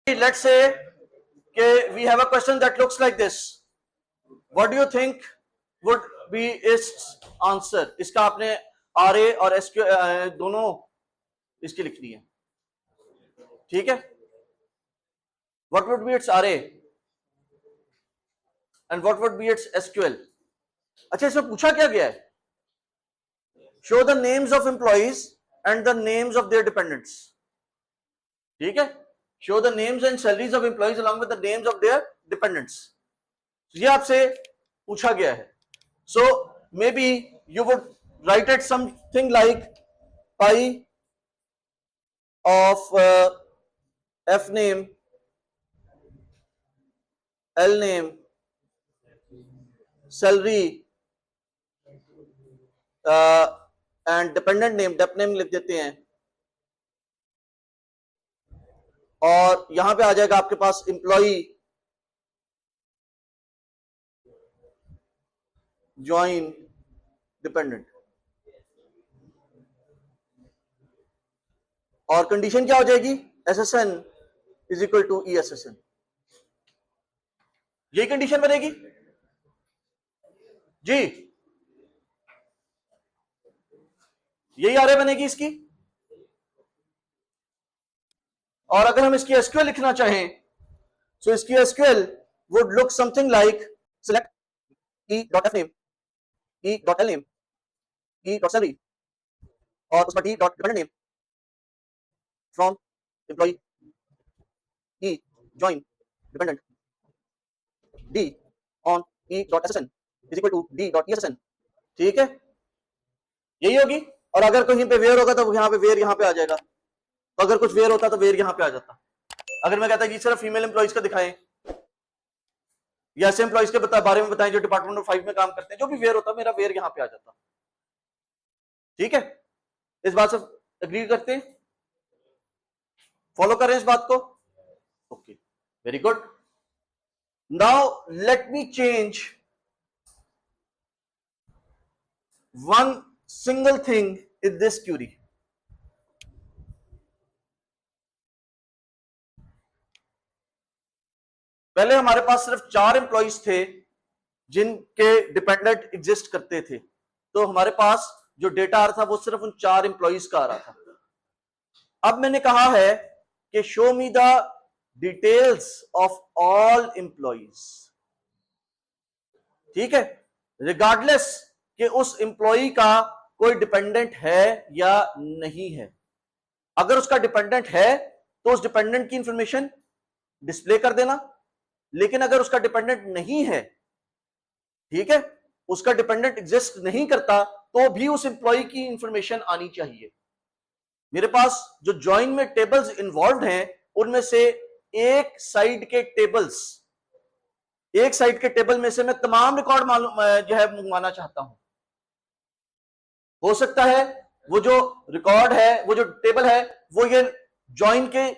let's say okay, we have a question that looks like this. What do you think would be its answer? इसका आपने RA और SQ दोनों इसकी लिखनी है, ठीक है? What would be its RA and what would be its SQL? अच्छा, इसमें पूछा क्या गया है? Show the names of employees and the names of their dependents. ठीक है? Show the names and salaries of employees along with the names of their dependents. ये आपसे पूछा गया है. So maybe you would write it something like pi of F name, L name, salary and dependent name, dep name लिख देते हैं. और यहां पे आ जाएगा आपके पास एम्प्लॉई ज्वाइन डिपेंडेंट. और कंडीशन क्या हो जाएगी? SSN is equal to ESSN. यही कंडीशन बनेगी जी, यही आरे बनेगी इसकी. और अगर हम इसकी SQL लिखना चाहें तो इसकी SQL would look something like select E.F name, E.L name, E.salary और उसका D.dependent name from employee E join dependent D on E.SSN is equal to D.ESSN. ठीक है, यही होगी. और अगर कहीं पे वेयर होगा तो यहां पे वेयर यहां पे आ जाएगा. तो अगर कुछ वेयर होता तो वेयर यहां पे आ जाता. अगर मैं कहता कि सिर्फ फीमेल एम्प्लॉइज का दिखाएं या ऐसे एम्प्लॉइज के बारे में बताएं जो डिपार्टमेंट नंबर 5 में काम करते हैं, जो भी वेयर होता मेरा वेयर यहां पे आ जाता. ठीक है, इस बात से एग्री करते हैं? फॉलो करें इस बात को? Okay, very good. Now let me change one single thing in this query. पहले हमारे पास सिर्फ 4 एम्प्लॉइज थे जिनके डिपेंडेंट एग्जिस्ट करते थे. तो हमारे पास जो डेटा आ रहा था वो सिर्फ उन 4 एम्प्लॉइज का आ रहा था. अब मैंने कहा है कि show me the details of all employees. ठीक है, रिगार्डलेस कि उस एम्प्लॉय का कोई डिपेंडेंट है या नहीं है. अगर उसका डिपेंडेंट है तो उस डिपेंडेंट की इंफॉर्मेशन डिस्प्ले कर देना. लेकिन अगर उसका डिपेंडेंट नहीं है, ठीक है, उसका डिपेंडेंट एग्जिस्ट नहीं करता, तो भी उस एम्प्लॉय की इंफॉर्मेशन आनी चाहिए. मेरे पास जो ज्वाइन में टेबल्स इन्वॉल्व हैं उनमें से एक साइड के टेबल में से मैं तमाम रिकॉर्ड जो है मंगवाना चाहता हूं. हो सकता है वो जो रिकॉर्ड है, वो जो टेबल है, वो ये ज्वाइन के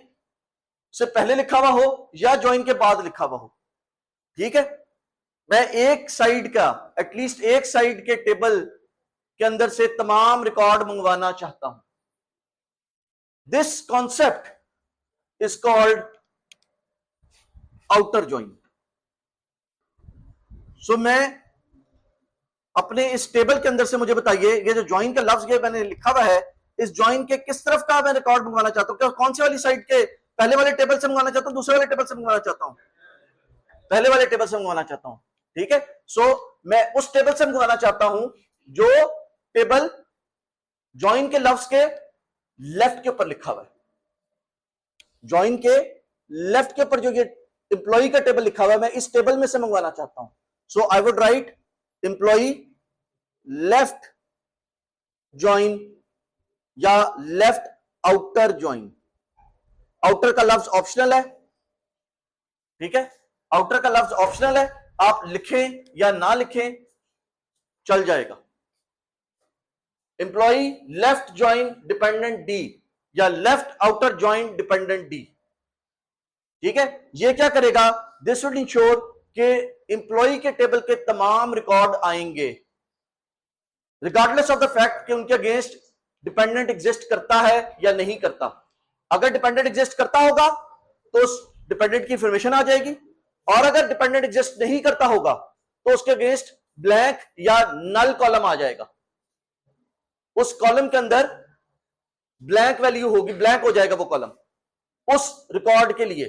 से पहले लिखा हुआ हो या ज्वाइन के बाद लिखा हुआ हो. ठीक है, मैं एक साइड का, एटलीस्ट एक साइड के टेबल के अंदर से तमाम रिकॉर्ड मंगवाना चाहता हूं. This concept is called outer join. So मैं अपने इस टेबल के अंदर से, मुझे बताइए, ये जो ज्वाइन का लफ्ज ये मैंने लिखा हुआ है, इस ज्वाइन के किस तरफ का मैं रिकॉर्ड मंगवाना चाहता हूं? कौन सी वाली साइड के? पहले वाले टेबल से मंगवाना चाहता हूं, दूसरे वाले टेबल से मंगवाना चाहता हूं? पहले वाले टेबल से मंगवाना चाहता हूं. ठीक है, सो मैं उस टेबल से मंगवाना चाहता हूं जो टेबल ज्वाइन के लफ्ज के लेफ्ट के ऊपर लिखा हुआ है. ज्वाइन के लेफ्ट के ऊपर जो ये एम्प्लॉय का टेबल लिखा हुआ है, मैं इस टेबल में से मंगवाना चाहता हूं. So I would write employee left join या लेफ्ट आउटर ज्वाइन. आउटर का लफ्ज ऑप्शनल है. ठीक है, आउटर का लफ्ज ऑप्शनल है, आप लिखें या ना लिखें चल जाएगा. Employee left join dependent D या left outer join dependent D. ठीक है, ये क्या करेगा? दिस वुड इंश्योर कि एम्प्लॉय के टेबल के तमाम रिकॉर्ड आएंगे रिगार्डलेस ऑफ द फैक्ट कि उनके अगेंस्ट डिपेंडेंट एग्जिस्ट करता है या नहीं करता. अगर डिपेंडेंट एग्जिस्ट करता होगा तो उस डिपेंडेंट की इंफॉर्मेशन आ जाएगी, और अगर डिपेंडेंट एग्जिस्ट नहीं करता होगा तो उसके अगेंस्ट ब्लैंक या नल कॉलम आ जाएगा। उस कॉलम के अंदर ब्लैंक वैल्यू होगी, ब्लैंक हो जाएगा वो कॉलम उस रिकॉर्ड के लिए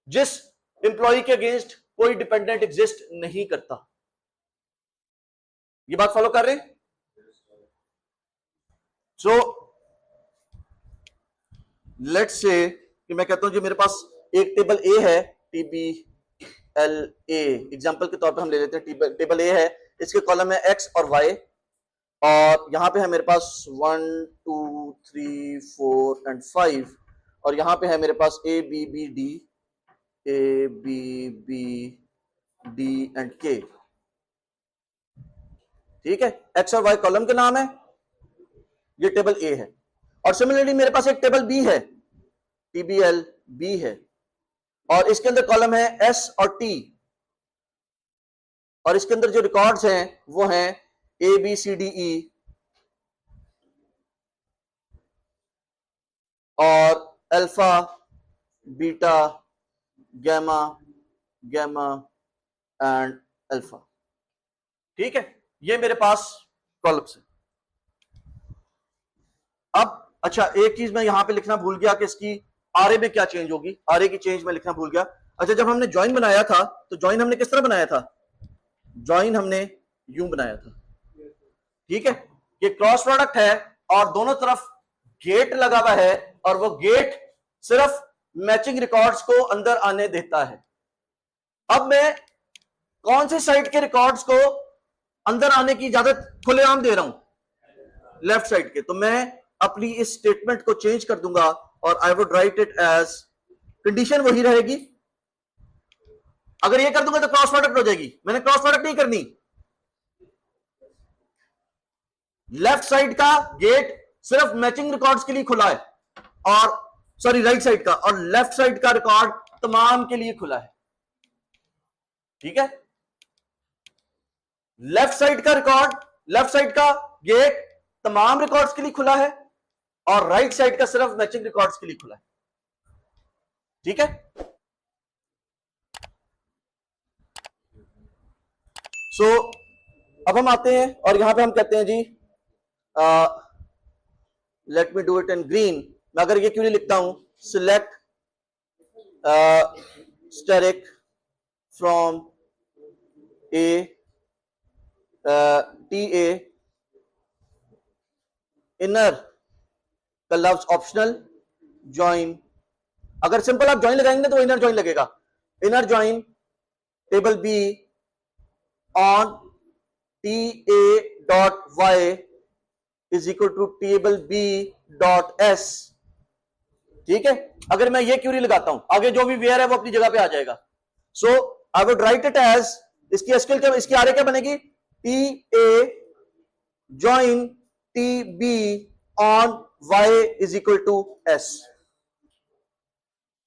जिस एम्प्लॉय के अगेंस्ट कोई डिपेंडेंट एग्जिस्ट नहीं करता। ये बात फॉलो कर रहे हैं? सो लेट्स से कि मैं कहता हूं जी मेरे पास एक टेबल ए है, TBLA एग्जांपल के तौर पे हम ले लेते हैं। टेबल ए है, इसके कॉलम है एक्स और वाई, और यहां पे है मेरे पास 1 2 3 4 एंड 5, और यहां पे है मेरे पास A B B D and K। ठीक है, एक्स और वाई कॉलम के नाम है, ये टेबल ए है। और सिमिलरली मेरे पास एक टेबल बी है, TBLB है, और इसके अंदर कॉलम है एस और टी, और इसके अंदर जो रिकॉर्ड्स हैं वो हैं ABCDE और alpha beta gamma and alpha. ठीक है, ये मेरे पास कॉलम्स है। अब अच्छा, एक चीज मैं यहां पे लिखना भूल गया कि इसकी आरए में क्या चेंज होगी, आरए की चेंज मैं लिखना भूल गया। अच्छा, जब हमने ज्वाइन बनाया था तो ज्वाइन हमने किस तरह बनाया था? ज्वाइन हमने यूं बनाया था। ठीक है, ये क्रॉस प्रोडक्ट है और दोनों तरफ गेट लगा हुआ है, और वो गेट सिर्फ मैचिंग रिकॉर्ड्स को अंदर आने देता है। अब मैं कौन सी साइड के रिकॉर्ड्स को अंदर आने की इजाजत खुलेआम दे रहा हूं? लेफ्ट साइड के। तो मैं अपनी इस स्टेटमेंट को चेंज कर दूंगा और I would write it as, condition वही रहेगी। अगर ये कर दूंगा तो क्रॉस प्रोडक्ट हो जाएगी, मैंने क्रॉस प्रोडक्ट नहीं करनी। लेफ्ट साइड का गेट सिर्फ मैचिंग रिकॉर्ड्स के लिए खुला है, और सॉरी राइट साइड का, और लेफ्ट साइड का रिकॉर्ड तमाम के लिए खुला है। ठीक है, लेफ्ट साइड का रिकॉर्ड, लेफ्ट साइड का गेट तमाम रिकॉर्ड्स के लिए खुला है, और राइट साइड का सिर्फ मैचिंग रिकॉर्ड्स के लिए खुला है। ठीक है, सो अब हम आते हैं और यहां पे हम कहते हैं जी let me do it in green. मैं अगर ये क्यों नहीं लिखता हूं, select steric from A TA inner का लफ्ज ऑप्शनल ज्वाइन। अगर सिंपल आप ज्वाइन लगाएंगे तो इनर ज्वाइन लगेगा। Inner join table B on TA.y is equal to table B.s। ठीक है, अगर मैं ये क्यूरी लगाता हूं, आगे जो भी वेयर है वो अपनी जगह पे आ जाएगा। So I would write it as, इसकी एसक्यूएल क्या, इसकी आगे क्या बनेगी? TA join TB on y is equal to s।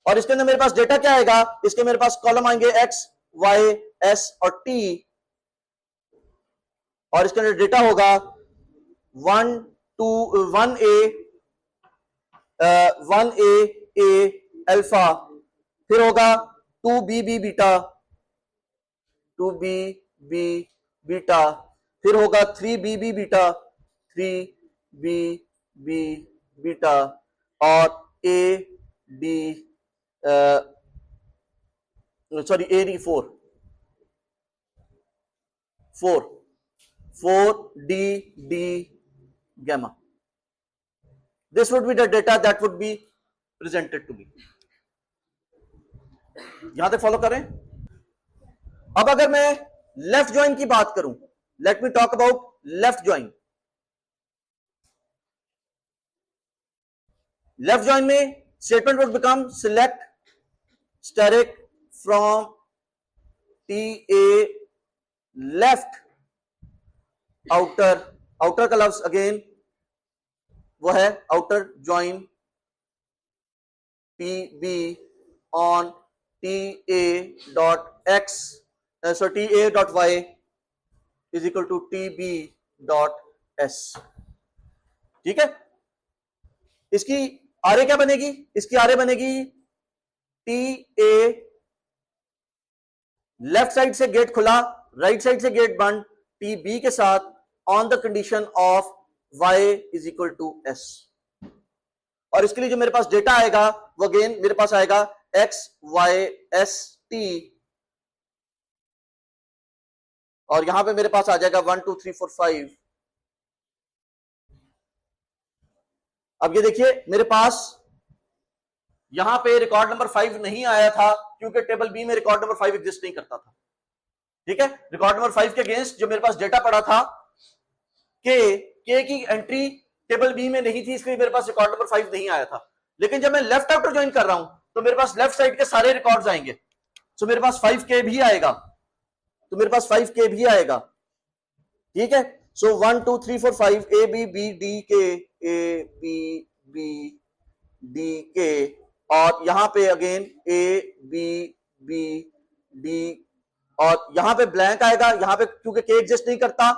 और इसके अंदर मेरे पास डेटा क्या आएगा? इसके मेरे पास कॉलम आएंगे x, y, s और t, और इसके अंदर डेटा होगा 1A अल्फा, फिर होगा 2BB बीटा, फिर होगा 3BB बीटा, और AD 4D gamma. This would be the data that would be presented to me. यहां तक फॉलो करें। अब अगर मैं लेफ्ट ज्वाइन की बात करूं, let me talk about left join. Left join में statement would become select steric from TA left outer, outer का लफ्ज अगेन वो है outer join TB on TA.x, so TA.y is equal to TB.s। ठीक है, इसकी आरे क्या बनेगी? इसकी आरे बनेगी टी ए लेफ्ट साइड से गेट खुला, राइट साइड से गेट बंद, टी बी के साथ on the condition of y is equal to s। और इसके लिए जो मेरे पास डेटा आएगा वो अगेन मेरे पास आएगा x y s t, और यहां पे मेरे पास आ जाएगा 1 2 3 4 5। अब ये देखिए मेरे पास यहां पे रिकॉर्ड नंबर 5 नहीं आया था क्योंकि टेबल बी में रिकॉर्ड नंबर 5 एग्जिस्ट नहीं करता था। ठीक है, रिकॉर्ड नंबर 5 के अगेंस्ट जो मेरे पास डेटा पड़ा था के की एंट्री टेबल बी में नहीं थी, इसलिए मेरे पास रिकॉर्ड नंबर 5 नहीं आया था। लेकिन जब मैं लेफ्ट आउटर ज्वाइन कर रहा हूं तो मेरे पास लेफ्ट साइड के सारे रिकॉर्ड्स आएंगे, सो मेरे पास 5K भी आएगा, तो मेरे पास 5K भी आएगा। ठीक है, so 1 2 3 4 5 A B B D K, A B B D K, और यहां पे again A B B D, और यहां पे ब्लैंक आएगा यहां पे क्योंकि के एग्जिस्ट नहीं करता,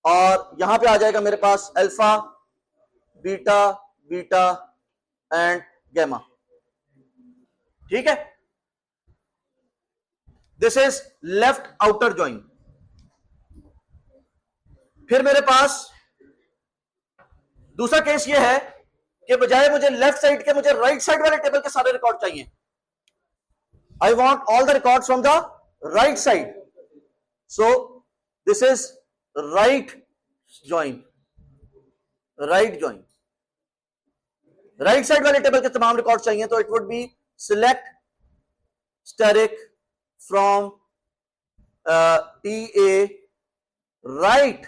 और यहां पे आ जाएगा मेरे पास alpha beta beta and gamma. ठीक है, this is left outer join. फिर मेरे पास दूसरा केस ये है कि बजाय मुझे लेफ्ट साइड के मुझे राइट साइड वाले टेबल के सारे रिकॉर्ड चाहिए। I want all the record from the right side, so this is right join. Right join, right side वाले टेबल के तमाम रिकॉर्ड चाहिए, तो it would be select steric from T A right,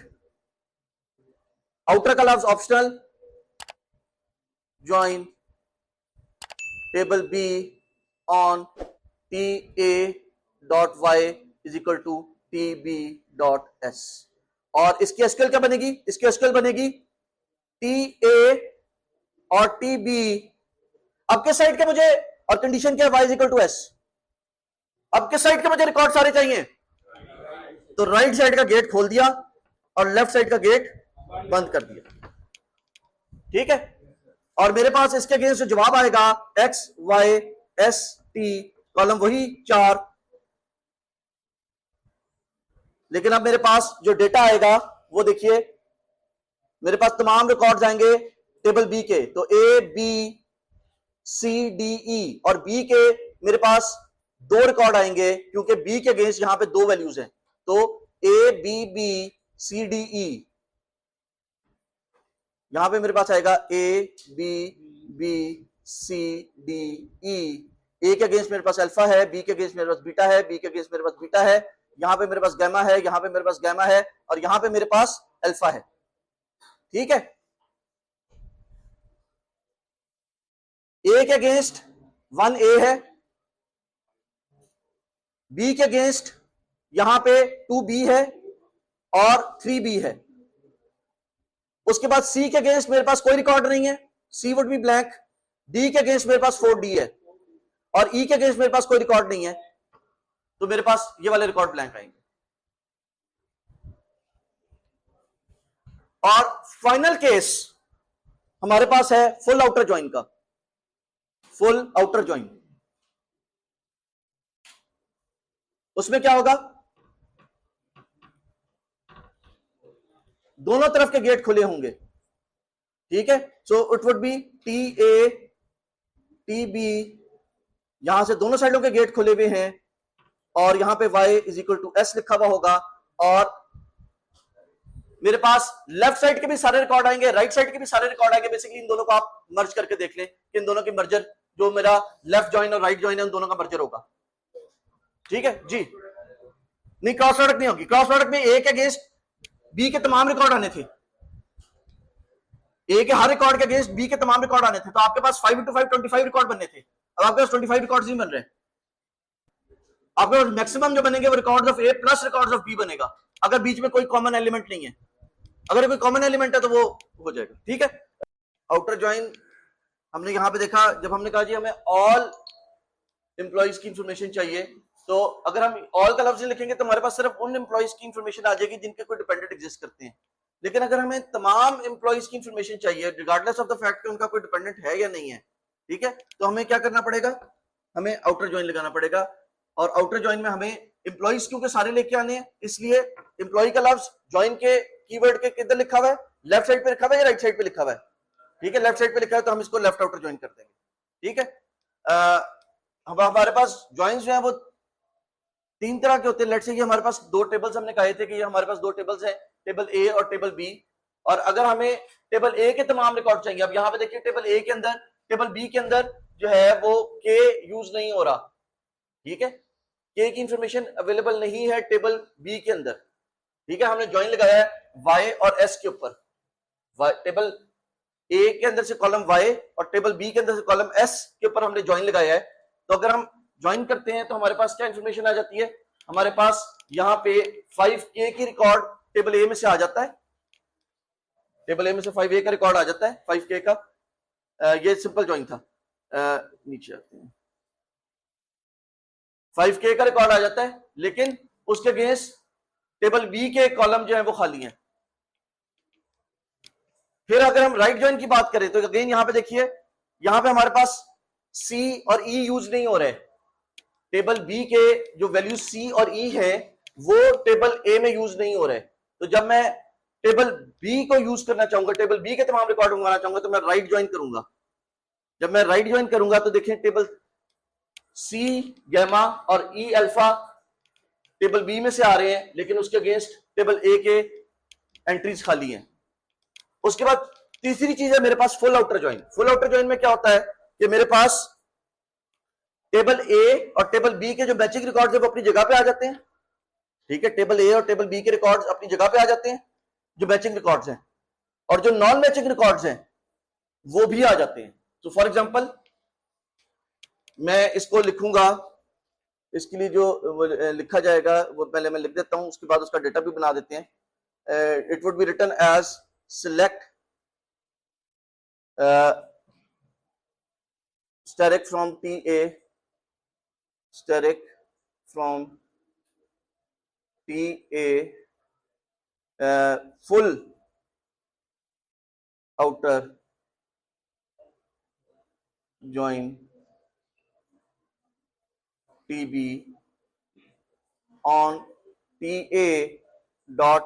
outer का लफ्ज optional, join table B on T A dot Y is equal to T B dot S. और इसकी SQL क्या बनेगी? इसकी एसक्यूएल बनेगी टी ए और टी बी, अब किस साइड के मुझे, और कंडीशन क्या है, y is equal to S. अब किस साइड के मुझे रिकॉर्ड सारे चाहिए, तो राइट साइड का गेट खोल दिया और लेफ्ट साइड का गेट बंद कर दिया। ठीक है, और मेरे पास इसके अगेंस्ट जवाब आएगा x y s t, column वही 4, लेकिन अब मेरे पास जो डेटा आएगा वो देखिए मेरे पास तमाम रिकॉर्ड्स आएंगे टेबल बी के, तो ए बी सी डी ई, और बी के मेरे पास 2 रिकॉर्ड आएंगे क्योंकि बी के अगेंस्ट यहां पे 2 वैल्यूज हैं, तो A B B C D E, यहां पे मेरे पास आएगा A B B C D E. A के अगेंस्ट मेरे पास अल्फा है, बी के अगेंस्ट मेरे पास बीटा है, बी के अगेंस्ट मेरे पास बीटा है, यहां पे मेरे पास गैमा है, यहां पे मेरे पास गैमा है, और यहां पे मेरे पास अल्फा है। ठीक है, ए के अगेंस्ट 1A है, बी के अगेंस्ट यहां पे 2B है और 3B है। उसके बाद सी के अगेंस्ट मेरे पास कोई रिकॉर्ड नहीं है, सी वुड बी ब्लैंक, डी के अगेंस्ट मेरे पास 4D है, और ई के अगेंस्ट मेरे पास कोई रिकॉर्ड नहीं है, तो मेरे पास ये वाले रिकॉर्ड ब्लैंक आएंगे। और फाइनल केस हमारे पास है फुल आउटर ज्वाइन का। फुल आउटर ज्वाइन, उसमें क्या होगा, दोनों तरफ के गेट खुले होंगे। ठीक है, so it would be T A T B, यहां से दोनों साइडों के गेट खुले हुए हैं, और यहां पे y is equal to S लिखा हुआ होगा, और मेरे पास लेफ्ट साइड के भी सारे रिकॉर्ड आएंगे, राइट साइड के भी सारे रिकॉर्ड आएंगे। बेसिकली इन दोनों को आप मर्ज करके देख लें कि इन दोनों की मर्जर, जो मेरा लेफ्ट ज्वाइन और राइट ज्वाइन है, उन दोनों का मर्जर होगा। ठीक है जी, नहीं क्रॉस प्रोडक्ट नहीं होगी। क्रॉस प्रोडक्ट में ए के अगेंस्ट बी के तमाम रिकॉर्ड आने थे, ए के हर रिकॉर्ड के अगेंस्ट बी के तमाम रिकॉर्ड आने थे, तो आपके पास 5 into 5 25 रिकॉर्ड बनने थे। अब आपके पास 25 रिकॉर्ड्स नहीं बन रहे, आपके पास मैक्सिमम जो बनेंगे वो records of A plus records of B बनेगा, अगर बीच में कोई कॉमन एलिमेंट नहीं है। अगर कोई कॉमन एलिमेंट है तो वो हो जाएगा। ठीक है, आउटर ज्वाइन हमने यहां पे देखा, जब हमने कहा जी हमें ऑल एम्प्लॉइज की इंफॉर्मेशन चाहिए, तो अगर हम ऑल का लफ्ज लिखेंगे तो हमारे पास सिर्फ उन एम्प्लॉइज की इंफॉर्मेशन आ जाएगी जिनके कोई डिपेंडेंट एग्जिस्ट करते हैं। लेकिन अगर हमें तमाम एम्प्लॉइज की इंफॉर्मेशन चाहिए रिगार्डलेस ऑफ द फैक्ट कि उनका कोई डिपेंडेंट है या नहीं है, ठीक है, तो हमें क्या करना पड़ेगा, हमें आउटर ज्वाइन लगाना पड़ेगा, और आउटर ज्वाइन में हमें एम्प्लॉइज क्योंकि सारे लेके आने हैं, इसलिए एम्प्लॉय का लफ्ज ज्वाइन के कीवर्ड के किधर लिखा हुआ है, लेफ्ट साइड पे लिखा हुआ है या राइट साइड पे लिखा हुआ है, ठीक है लेफ्ट साइड पे लिखा है तो हम इसको लेफ्ट आउटर ज्वाइन कर देंगे, ठीक है। हमारे पास ज्वाइंस जो है वो तीन तरह के होते हैं। लेट्स से ये हमारे पास दो टेबल्स हमने कहे थे कि ये हमारे पास दो टेबल्स हैं, टेबल ए और टेबल बी, और अगर हमें टेबल ए के तमाम रिकॉर्ड चाहिए, अब यहां पे देखिए टेबल ए के अंदर, टेबल बी के अंदर जो है वो के यूज नहीं हो रहा, ठीक है, के की इंफॉर्मेशन अवेलेबल नहीं है टेबल बी के अंदर, ठीक है। हमने ज्वाइन लगाया है वाई और एस के ऊपर, टेबल ए के अंदर से कॉलम वाई और टेबल बी के अंदर से कॉलम एस के ऊपर हमने ज्वाइन लगाया है। तो अगर हम ज्वाइन करते हैं तो हमारे पास क्या इंफॉर्मेशन आ जाती है, हमारे पास यहाँ पे 5K की रिकॉर्ड टेबल ए में से आ जाता है, टेबल ए में से 5A का रिकॉर्ड आ जाता है 5K का। ये सिंपल ज्वाइन था, नीचे आते हैं, 5K का रिकॉर्ड आ जाता है, लेकिन उसके अगेंस्ट टेबल बी के कॉलम जो है वो खाली हैं। फिर अगर हम राइट ज्वाइन की बात करें तो अगेन यहां पे देखिए, यहां पे हमारे पास सी और ई यूज नहीं हो रहे, टेबल बी के जो वैल्यू सी और ई है वो टेबल ए में यूज नहीं हो रहे। तो जब मैं टेबल बी को यूज करना चाहूंगा, टेबल बी के तमाम रिकॉर्ड मंगवाना चाहूंगा, तो मैं राइट ज्वाइन करूंगा। जब मैं राइट ज्वाइन करूंगा तो देखें टेबल सी गैमा और ई अल्फा टेबल बी में से आ रहे हैं, लेकिन उसके अगेंस्ट टेबल ए के एंट्रीज खाली हैं। उसके बाद तीसरी चीज है मेरे पास full outer join. Full outer join में क्या होता है कि मेरे पास टेबल ए और टेबल बी के जो मैचिंग रिकॉर्ड्स है वो अपनी जगह पे आ जाते हैं, ठीक है, टेबल ए और टेबल बी के रिकॉर्ड्स अपनी जगह पे आ जाते हैं जो मैचिंग रिकॉर्ड्स हैं, और जो नॉन मैचिंग रिकॉर्ड्स हैं वो भी आ जाते हैं। तो फॉर एग्जांपल मैं इसको लिखूंगा, इसके लिए जो लिखा जाएगा वो पहले मैं लिख देता हूं, उसके बाद उसका डेटा भी बना देते हैं। It would be written as select steric from TA, steric from TA, full outer join TB on TA dot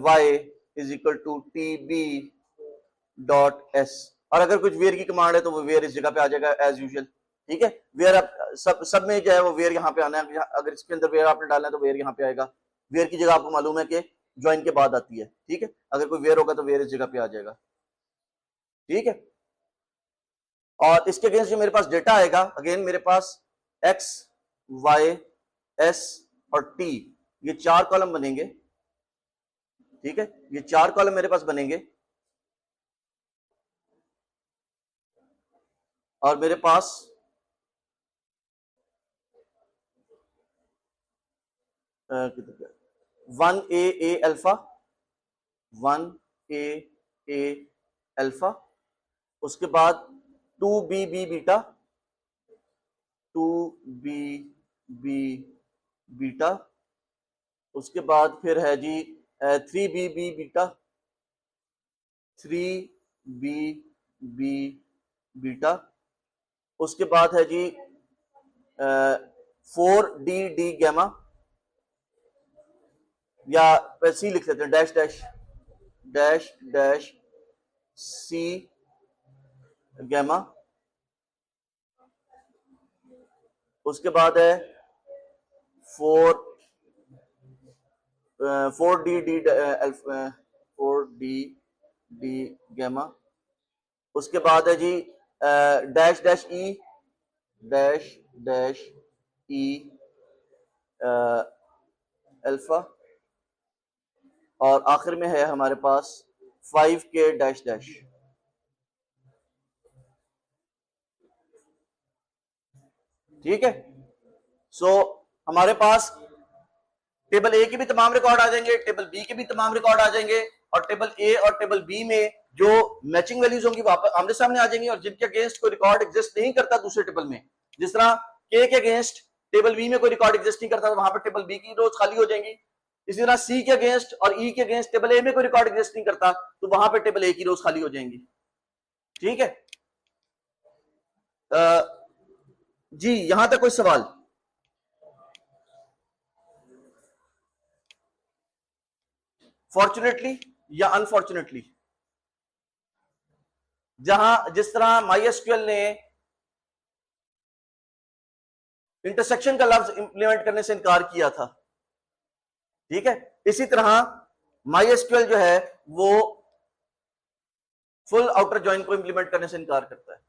y is equal to TB dot S, और अगर कुछ वेयर की कमांड है तो वो वेयर इस जगह पे आ जाएगा एज यूजुअल, ठीक है। वेयर आप सब में जो है वो वेयर यहाँ पे आना है, अगर इसके अंदर वेयर आपने डालना है तो वेयर यहाँ पे आएगा। वेयर की जगह आपको मालूम है कि ज्वाइन के बाद आती है, ठीक है, अगर कोई वेयर होगा तो वेयर इस जगह पे आ जाएगा, ठीक है। और इसके अगेंस्ट जो मेरे पास डेटा आएगा, अगेन मेरे पास एक्स वाई एस और टी, ये चार कॉलम बनेंगे, ठीक है, ये चार कॉलम मेरे पास बनेंगे, और मेरे पास वन ए अल्फा, वन ए अल्फा, उसके बाद 2B बीटा, 2B बीटा, उसके बाद फिर है जी 3B बीटा, 3B बीटा, उसके बाद है जी 4D गैमा, या सी लिख लेते हैं, dash dash dash dash C gamma, उसके बाद है 4D गैमा, उसके बाद है जी डैश डैश ई अल्फा, और आखिर में है हमारे पास 5K डैश डैश, ठीक है। सो हमारे पास टेबल ए के भी तमाम रिकॉर्ड आ जाएंगे, टेबल बी के भी तमाम रिकॉर्ड आ जाएंगे, और टेबल ए और टेबल बी में जो मैचिंग वैल्यूज होंगी वापस आमने सामने आ जाएंगी, और जिनके अगेंस्ट कोई रिकॉर्ड एग्जिस्ट नहीं करता दूसरे टेबल में, जिस तरह के अगेंस्ट टेबल बी में कोई रिकॉर्ड एग्जिस्ट नहीं करता तो वहां पर टेबल बी की रोज खाली हो जाएंगी। इसी तरह सी के अगेंस्ट और ई के अगेंस्ट टेबल ए में कोई रिकॉर्ड एग्जिस्ट नहीं करता तो वहां पर टेबल ए की रोज खाली हो जाएंगी, ठीक है। जी यहां तक कोई सवाल? फॉर्चुनेटली या अनफॉर्चुनेटली, जहां जिस तरह MySQL ने इंटरसेक्शन का लफ्ज इंप्लीमेंट करने से इनकार किया था, ठीक है, इसी तरह MySQL जो है वो फुल आउटर ज्वाइन को इंप्लीमेंट करने से इनकार करता है,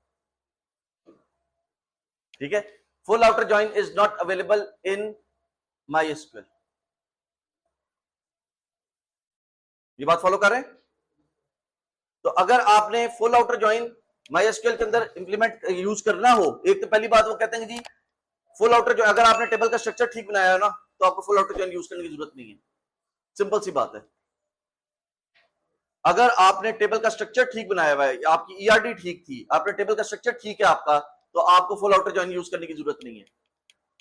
ठीक है। Full outer join is not available in MySQL। ये बात फॉलो कर रहे हैं? तो अगर आपने फुल आउटर ज्वाइन MySQL के अंदर इंप्लीमेंट यूज करना हो, एक तो पहली बात वो कहते हैं जी फुल आउटर जो, अगर आपने टेबल का स्ट्रक्चर ठीक बनाया है ना तो आपको फुल आउटर ज्वाइन यूज करने की जरूरत नहीं है, सिंपल सी बात है। अगर आपने टेबल का स्ट्रक्चर ठीक बनाया हुआ है, आपकी ERD ठीक थी, आपने टेबल का स्ट्रक्चर ठीक है आपका, तो आपको फुल आउटर ज्वाइन यूज करने की जरूरत नहीं है।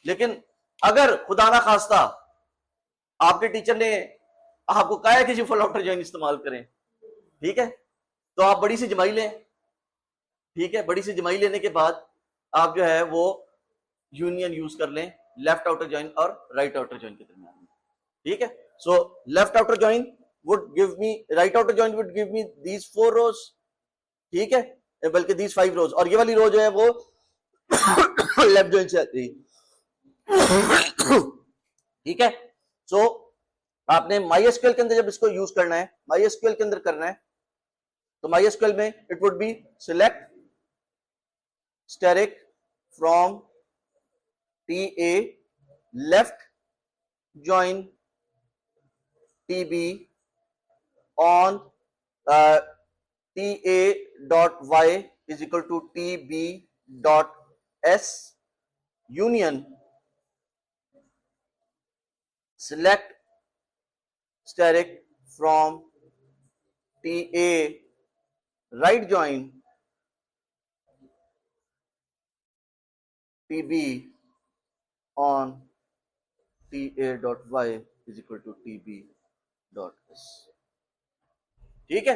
लेकिन अगर खुदा ना खास्ता आपके टीचर ने आपको कहा है कि जी फुल आउटर ज्वाइन इस्तेमाल करें, ठीक है, तो आप बड़ी सी जमाई लें, ठीक है, बड़ी सी जमाई लेने के बाद आप जो है वो यूनियन यूज कर लें लेफ्ट आउटर ज्वाइन और राइट आउटर ज्वाइन के दरमियान में, ठीक है। So left outer join would give me, right outer join would give me these 4 rows, ठीक है, बल्कि these 5 rows, और ये वाली रो जो है वो लेफ्ट ज्वाइन से आती है, ठीक है। सो आपने MySQL के अंदर जब इसको यूज करना है, MySQL के अंदर करना है, तो MySQL में it would be select static from TA left join TB on TA.y is equal to TB.s union select static from TA right join TB on TA.y is equal to TB.s, ठीक है।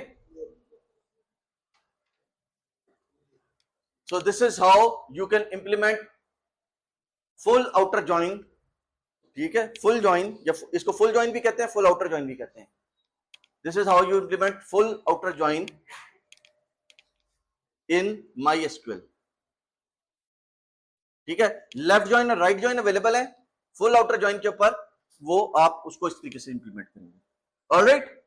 So this is how you can implement full outer join, ठीक है, full join, या इसको full join भी कहते हैं, full outer join भी कहते हैं। This is how you implement full outer join in MySQL, ठीक है। लेफ्ट ज्वाइन और राइट ज्वाइन अवेलेबल है, फुल आउटर ज्वाइन के ऊपर वो आप उसको इस तरीके से इंप्लीमेंट करेंगे। ऑलराइट।